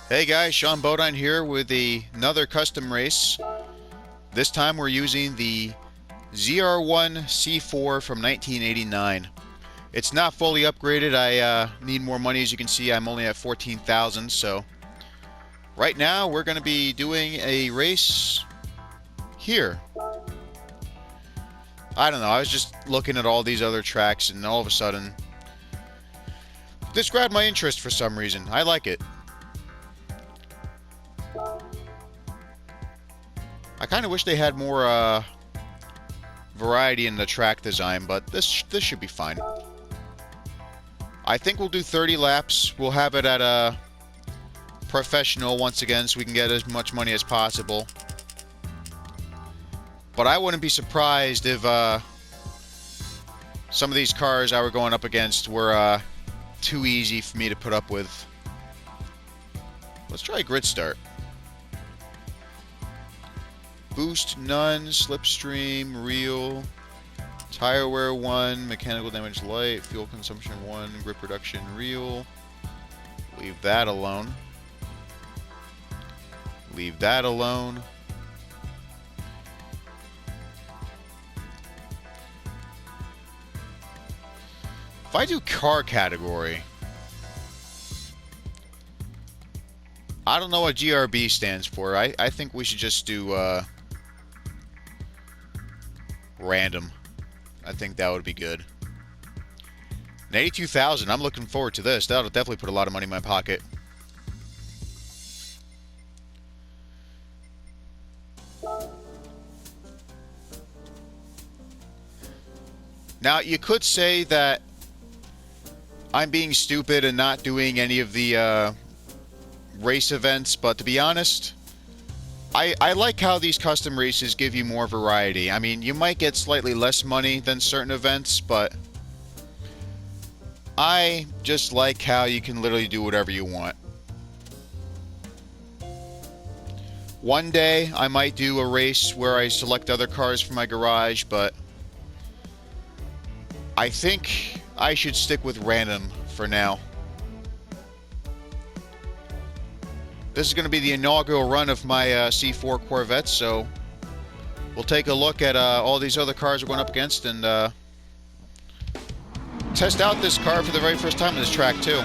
Hey guys, Sean Bodine here with another custom race. This time we're using the ZR1 C4 from 1989. It's not fully upgraded. I need more money. As you can see, I'm only at 14,000. So right now we're going to be doing a race here. I don't know. I was just looking at all these other tracks and all of a sudden this grabbed my interest for some reason. I like it. I kind of wish they had more variety in the track design, but this should be fine. I think we'll do 30 laps. We'll have it at a professional once again so we can get as much money as possible. But I wouldn't be surprised if some of these cars I were going up against were too easy for me to put up with. Let's try grid start. Boost none, slipstream, real, tire wear 1, mechanical damage light, fuel consumption 1, grip reduction real. Leave that alone. Leave that alone. If I do car category, I don't know what GRB stands for. I think we should just do random. I think that would be good. And 82,000. I'm looking forward to this. That'll definitely put a lot of money in my pocket. Now, you could say that I'm being stupid and not doing any of the race events, but to be honest, I like how these custom races give you more variety. I mean, you might get slightly less money than certain events, but I just like how you can literally do whatever you want. One day, I might do a race where I select other cars from my garage, but I think I should stick with random for now. This is going to be the inaugural run of my C4 Corvette, so we'll take a look at all these other cars we're going up against and test out this car for the very first time on this track too.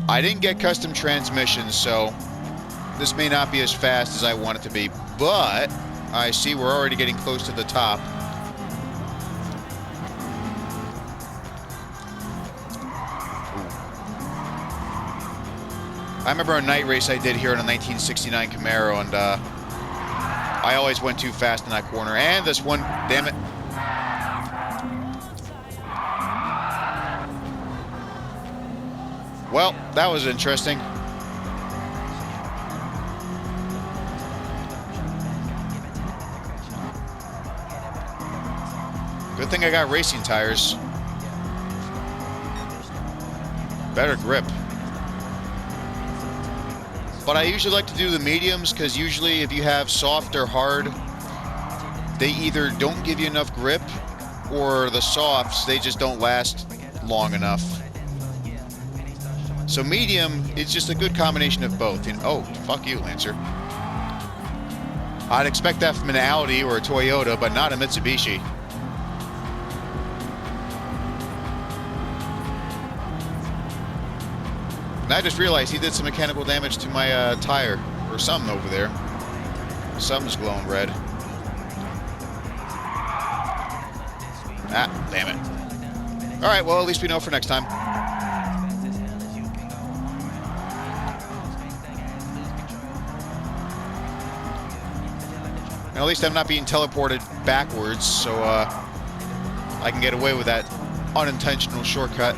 I didn't get custom transmissions, so this may not be as fast as I want it to be, but I see we're already getting close to the top. I remember a night race I did here in a 1969 Camaro, and I always went too fast in that corner. And this one, damn it. Well, that was interesting. Good thing I got racing tires. Better grip. But I usually like to do the mediums because usually if you have soft or hard, they either don't give you enough grip or the softs, they just don't last long enough. So medium is just a good combination of both. Oh, fuck you, Lancer. I'd expect that from an Audi or a Toyota, but not a Mitsubishi. And I just realized he did some mechanical damage to my tire, or something over there. Something's glowing red. Ah, damn it. Alright, well, at least we know for next time. And at least I'm not being teleported backwards, so I can get away with that unintentional shortcut.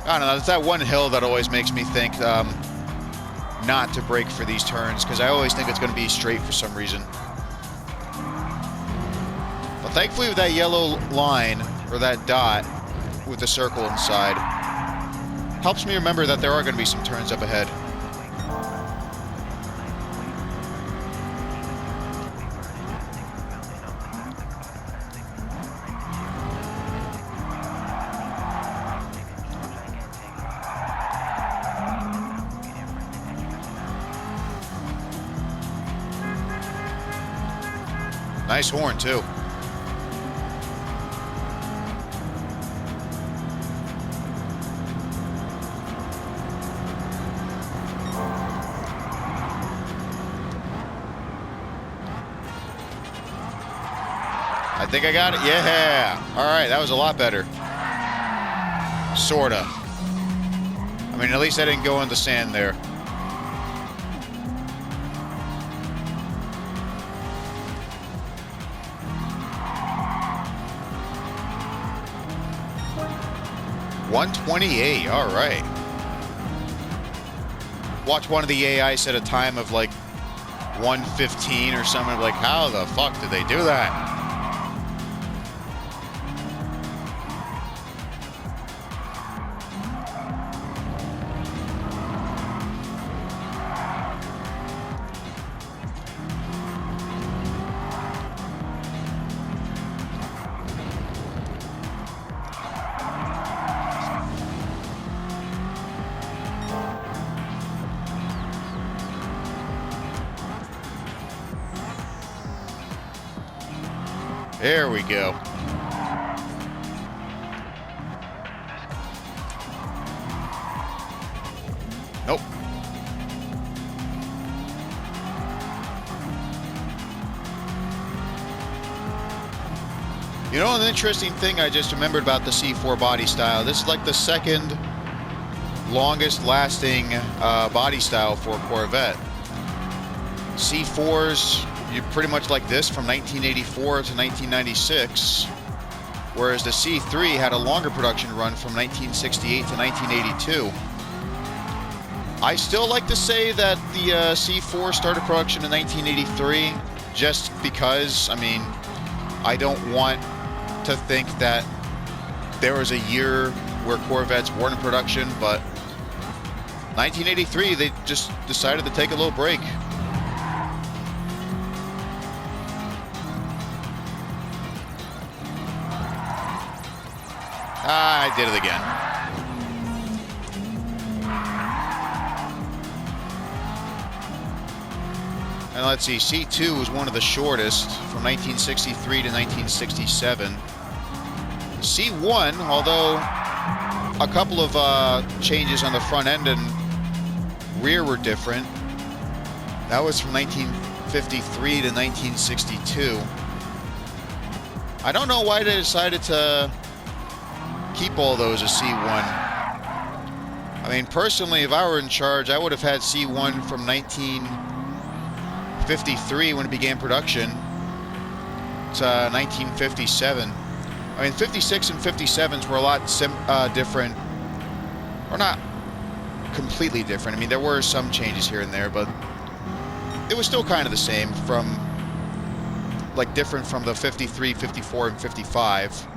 I don't know, it's that one hill that always makes me think not to brake for these turns, because I always think it's going to be straight for some reason. But thankfully with that yellow line, or that dot, with the circle inside, helps me remember that there are going to be some turns up ahead. Nice horn, too. I think I got it. Yeah. All right, that was a lot better. Sorta. I mean, at least I didn't go in the sand there. .128. All right. Watch one of the AI set a time of like 1:15 or something. Like, how the fuck did they do that? There we go. Nope. You know, an interesting thing I just remembered about the C4 body style. This is like the second longest lasting body style for a Corvette. C4s, you pretty much like this from 1984 to 1996, whereas the C3 had a longer production run from 1968 to 1982. I still like to say that the C4 started production in 1983, just because, I mean, I don't want to think that there was a year where Corvettes weren't in production, but 1983, they just decided to take a little break. I did it again. And let's see, C2 was one of the shortest from 1963 to 1967. C1, although a couple of changes on the front end and rear were different, that was from 1953 to 1962. I don't know why they decided to keep all those as C1. I mean, personally, if I were in charge, I would have had C1 from 1953 when it began production to 1957. I mean, 56 and 57s were a lot different, or not completely different. I mean, there were some changes here and there, but it was still kind of the same from, like, different from the 53, 54, and 55.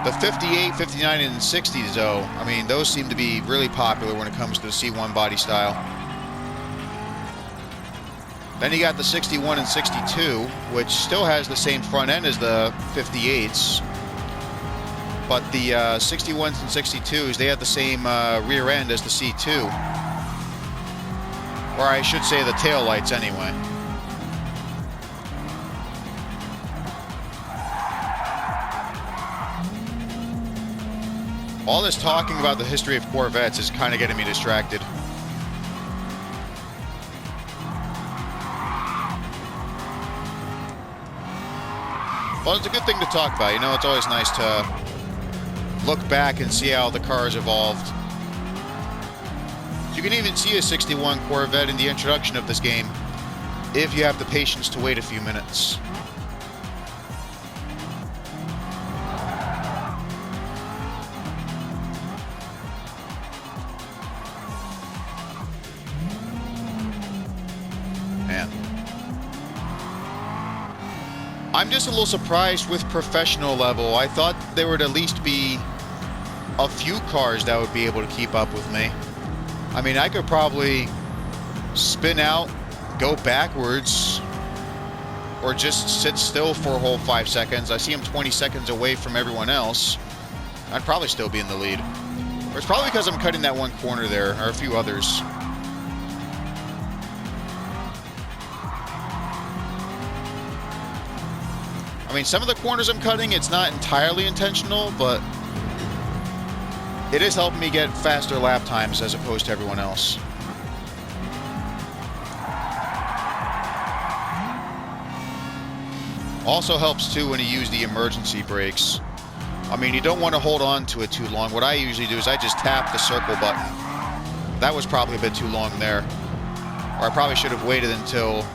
The 58, 59, and 60s, though, I mean, those seem to be really popular when it comes to the C1 body style. Then you got the 61 and 62, which still has the same front end as the 58s. But the 61s and 62s, they have the same rear end as the C2. Or I should say the tail lights anyway. All this talking about the history of Corvettes is kind of getting me distracted. Well, it's a good thing to talk about. You know, it's always nice to look back and see how the cars evolved. You can even see a 61 Corvette in the introduction of this game if you have the patience to wait a few minutes. I'm just a little surprised with professional level. I thought there would at least be a few cars that would be able to keep up with me. I mean, I could probably spin out, go backwards, or just sit still for a whole 5 seconds. I see him 20 seconds away from everyone else. I'd probably still be in the lead. Or it's probably because I'm cutting that one corner there, or a few others. I mean, some of the corners I'm cutting, it's not entirely intentional, but it is helping me get faster lap times as opposed to everyone else. Also helps too when you use the emergency brakes. I mean, you don't want to hold on to it too long. What I usually do is I just tap the circle button. That was probably a bit too long there. Or I probably should have waited until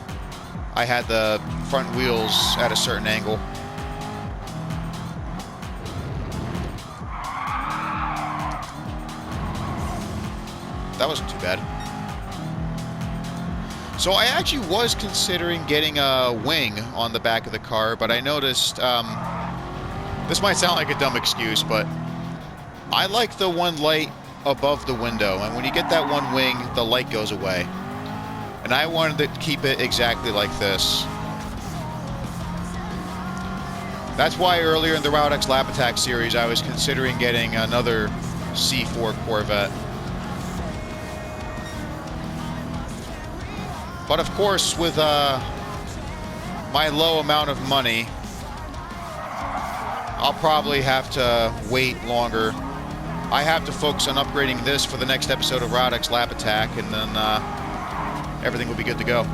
I had the front wheels at a certain angle. That wasn't too bad. So I actually was considering getting a wing on the back of the car, but I noticed, this might sound like a dumb excuse, but I like the one light above the window, and when you get that one wing, the light goes away. And I wanted to keep it exactly like this. That's why earlier in the Route X Lap Attack series, I was considering getting another C4 Corvette. But of course, with my low amount of money, I'll probably have to wait longer. I have to focus on upgrading this for the next episode of Route X Lap Attack, and then everything will be good to go.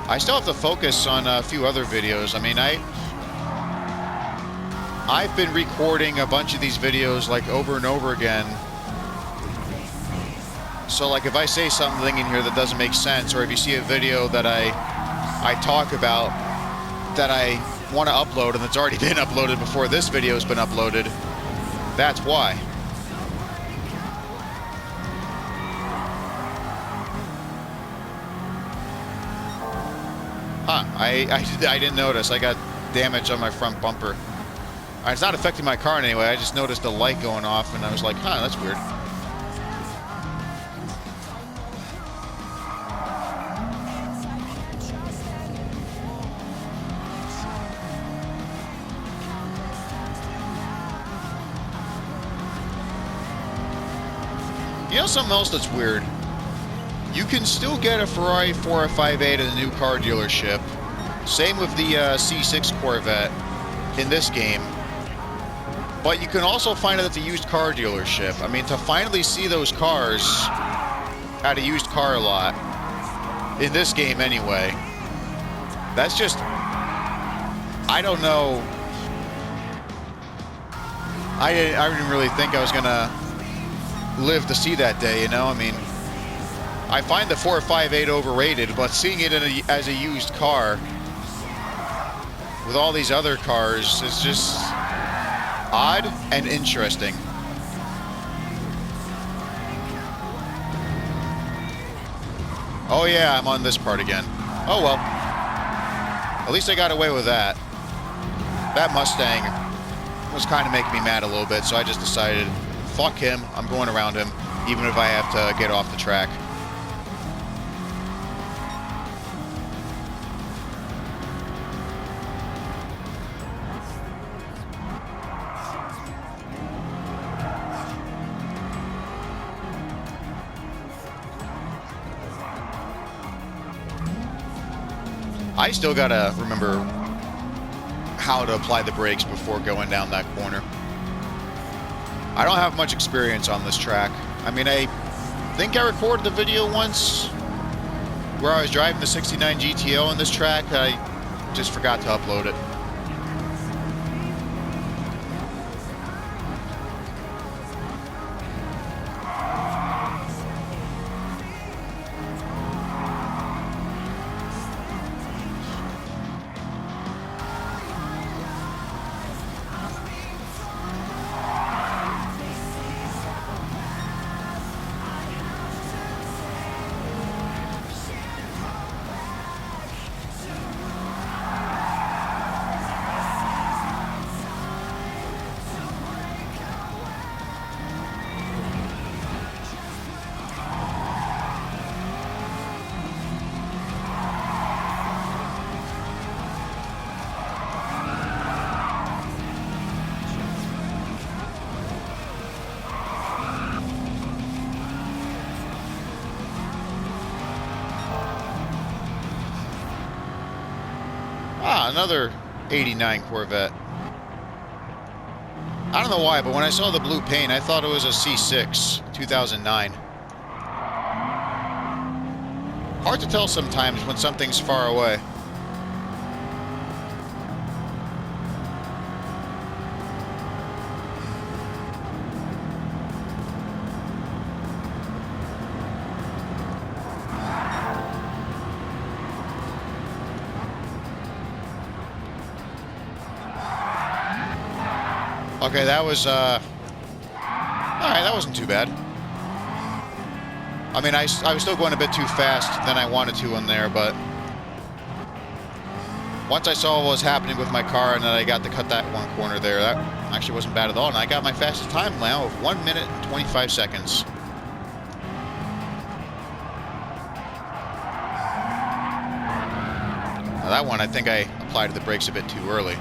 I still have to focus on a few other videos. I mean, I've been recording a bunch of these videos like over and over again. So like if I say something in here that doesn't make sense, or if you see a video that I talk about that I want to upload and it's already been uploaded before this video has been uploaded, that's why. Huh, I didn't notice. I got damage on my front bumper. It's not affecting my car in any way. I just noticed the light going off, and I was like, huh, that's weird. You know something else that's weird? You can still get a Ferrari 458 at a new car dealership. Same with the C6 Corvette in this game. But you can also find it at the used car dealership. I mean, to finally see those cars at a used car lot, in this game anyway, that's just, I don't know. I didn't really think I was going to live to see that day, you know? I mean, I find the 458 overrated, but seeing it as a used car with all these other cars is just odd and interesting. Oh yeah, I'm on this part again. Oh well. At least I got away with that. That Mustang was kind of making me mad a little bit, so I just decided, fuck him, I'm going around him, even if I have to get off the track. I still gotta remember how to apply the brakes before going down that corner. I don't have much experience on this track. I mean, I think I recorded the video once where I was driving the 69 GTO on this track. I just forgot to upload it. Ah, another 89 Corvette. I don't know why, but when I saw the blue paint, I thought it was a C6, 2009. Hard to tell sometimes when something's far away. Okay, that was, alright, that wasn't too bad. I mean, I was still going a bit too fast than I wanted to in there, but once I saw what was happening with my car and then I got to cut that one corner there, that actually wasn't bad at all. And I got my fastest time now of 1 minute and 25 seconds. Now that one, I think I applied the brakes a bit too early.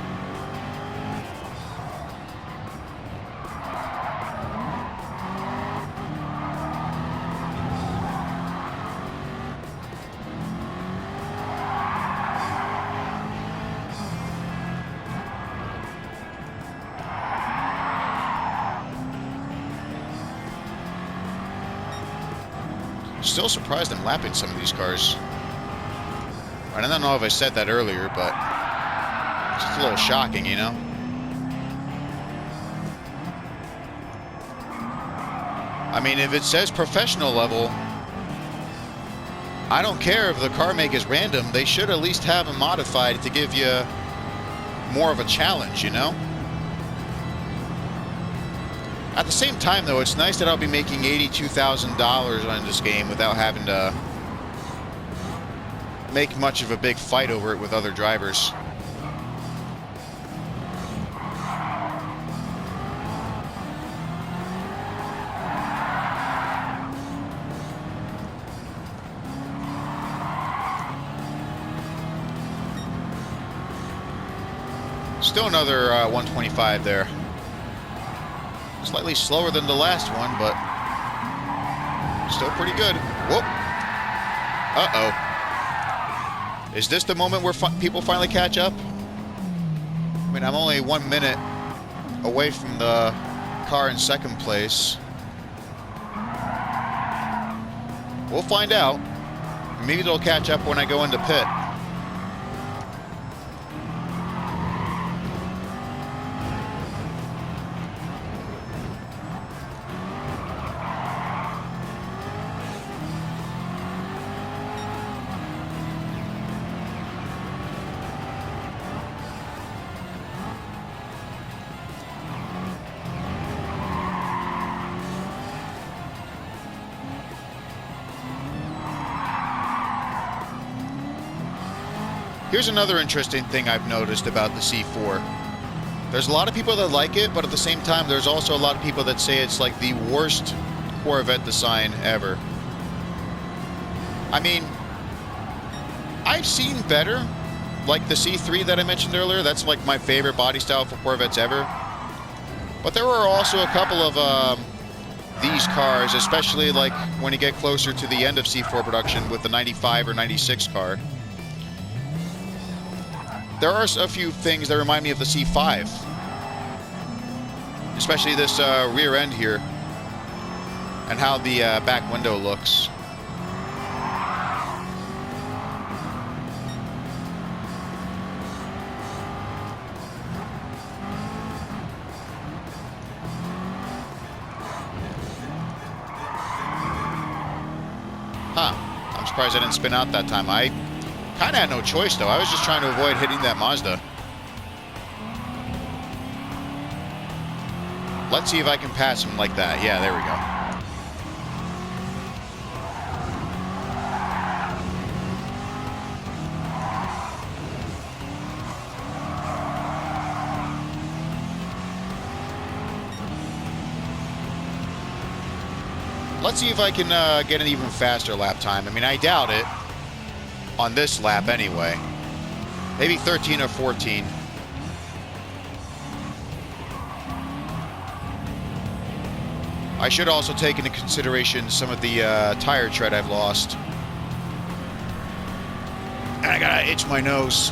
Still surprised I'm lapping some of these cars. I don't know if I said that earlier, but it's just a little shocking, you know? I mean, if it says professional level, I don't care if the car make is random. They should at least have them modified to give you more of a challenge, you know? At the same time, though, it's nice that I'll be making $82,000 on this game without having to make much of a big fight over it with other drivers. Still another 125 there. Slightly slower than the last one, but still pretty good. Whoop. Uh-oh. Is this the moment where people finally catch up? I mean, I'm only 1 minute away from the car in second place. We'll find out. Maybe they'll catch up when I go into pit. Here's another interesting thing I've noticed about the C4. There's a lot of people that like it, but at the same time, there's also a lot of people that say it's like the worst Corvette design ever. I mean, I've seen better, like the C3 that I mentioned earlier. That's like my favorite body style for Corvettes ever. But there were also a couple of these cars, especially like when you get closer to the end of C4 production with the 95 or 96 car. There are a few things that remind me of the C5. Especially this rear end here. And how the back window looks. Huh. I'm surprised I didn't spin out that time. I kind of had no choice, though. I was just trying to avoid hitting that Mazda. Let's see if I can pass him like that. Yeah, there we go. Let's see if I can get an even faster lap time. I mean, I doubt it. On this lap anyway. Maybe 13 or 14. I should also take into consideration some of the tire tread I've lost. And I gotta itch my nose.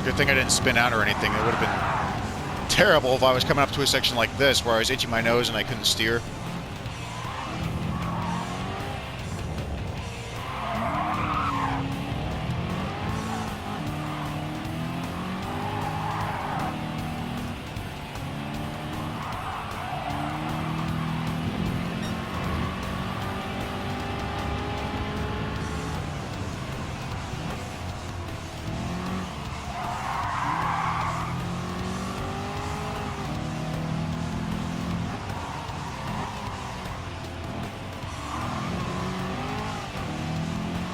Good thing I didn't spin out or anything. It would have been terrible if I was coming up to a section like this where I was itching my nose and I couldn't steer.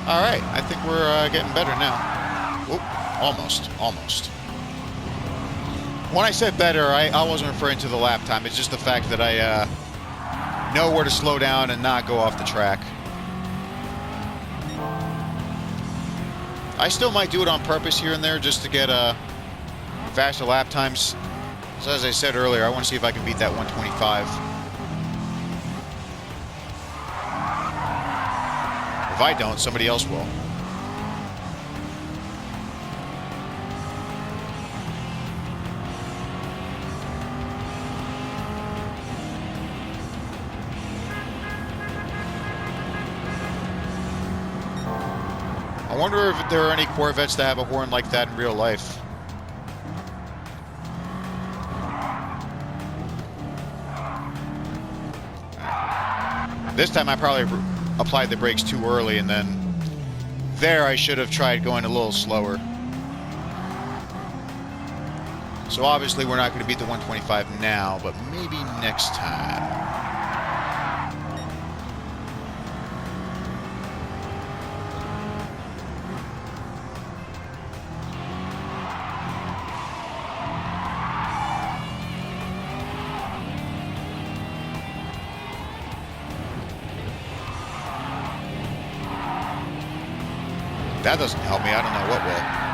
Alright, I think we're getting better now. Oop, almost. When I said better, I wasn't referring to the lap time. It's just the fact that I know where to slow down and not go off the track. I still might do it on purpose here and there just to get faster lap times. So as I said earlier, I want to see if I can beat that 125. If I don't, somebody else will. I wonder if there are any Corvettes that have a horn like that in real life. This time I probably applied the brakes too early, and then there I should have tried going a little slower. So obviously we're not going to beat the 125 now, but maybe next time. That doesn't help me. I don't know what will.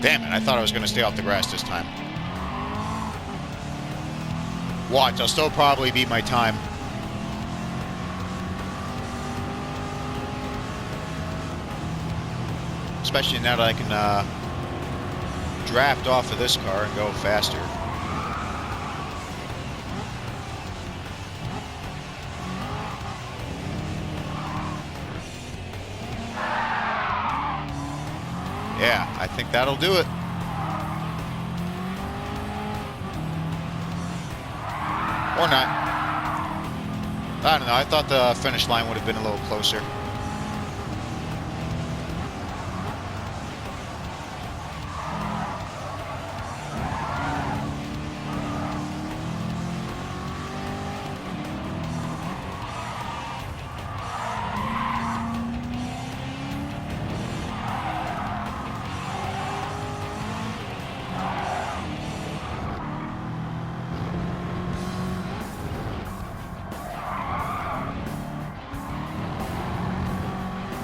Damn it, I thought I was going to stay off the grass this time. Watch, I'll still probably beat my time. Especially now that I can draft off of this car and go faster. Yeah, I think that'll do it. Or not. I don't know. I thought the finish line would have been a little closer.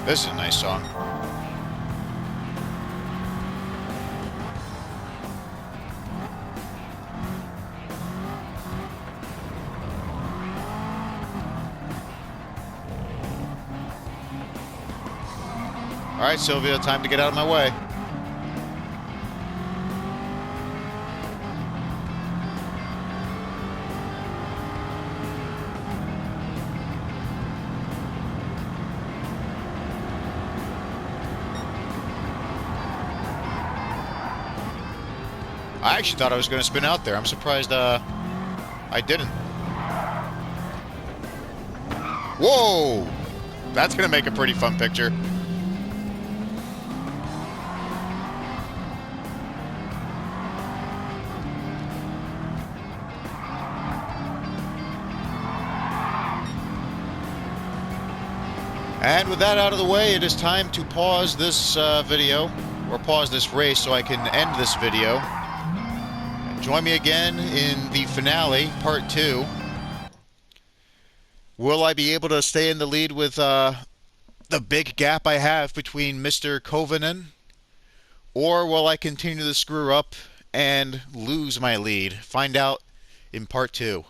This is a nice song. All right, Sylvia, time to get out of my way. I actually thought I was going to spin out there. I'm surprised I didn't. Whoa! That's going to make a pretty fun picture. And with that out of the way, it is time to pause this video, or pause this race so I can end this video. Join me again in the finale, part 2. Will I be able to stay in the lead with the big gap I have between Mr. Kovinen? Or will I continue to screw up and lose my lead? Find out in part 2.